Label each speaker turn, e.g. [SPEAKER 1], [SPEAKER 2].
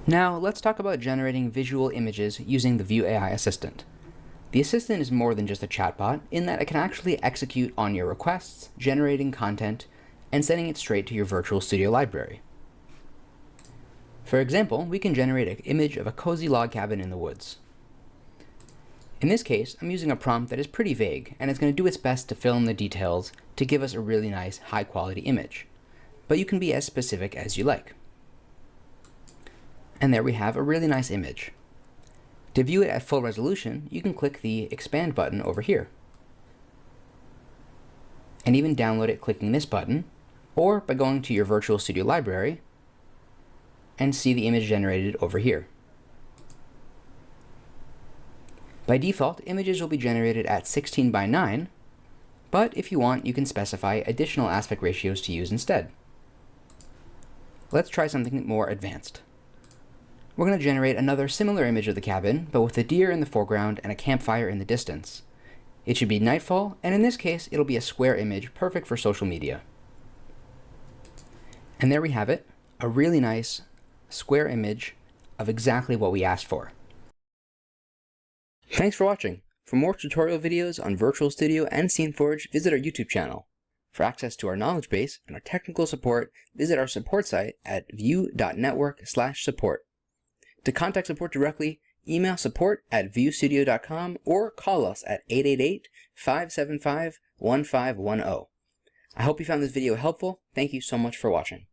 [SPEAKER 1] Now, let's talk about generating visual images using the vu.ai assistant. The assistant is more than just a chatbot in that it can actually execute on your requests, generating content, and sending it straight to your Virtual Studio library. For example, we can generate an image of a cozy log cabin in the woods. In this case, I'm using a prompt that is pretty vague, and it's going to do its best to fill in the details to give us a really nice, high-quality image. But you can be as specific as you like. And there we have a really nice image. To view it at full resolution, you can click the expand button over here. And even download it clicking this button, or by going to your Virtual Studio library and see the image generated over here. By default, images will be generated at 16 by 9, but if you want, you can specify additional aspect ratios to use instead. Let's try something more advanced. We're going to generate another similar image of the cabin, but with a deer in the foreground and a campfire in the distance. It should be nightfall, and in this case, it'll be a square image, perfect for social media. And there we have it, a really nice square image of exactly what we asked for. Thanks for watching. For more tutorial videos on Virtual Studio and SceneForge, visit our YouTube channel. For access to our knowledge base and our technical support, visit our support site at vu.network/support. To contact support directly, email support@vustudio.com or call us at 888-575-1510. I hope you found this video helpful. Thank you so much for watching.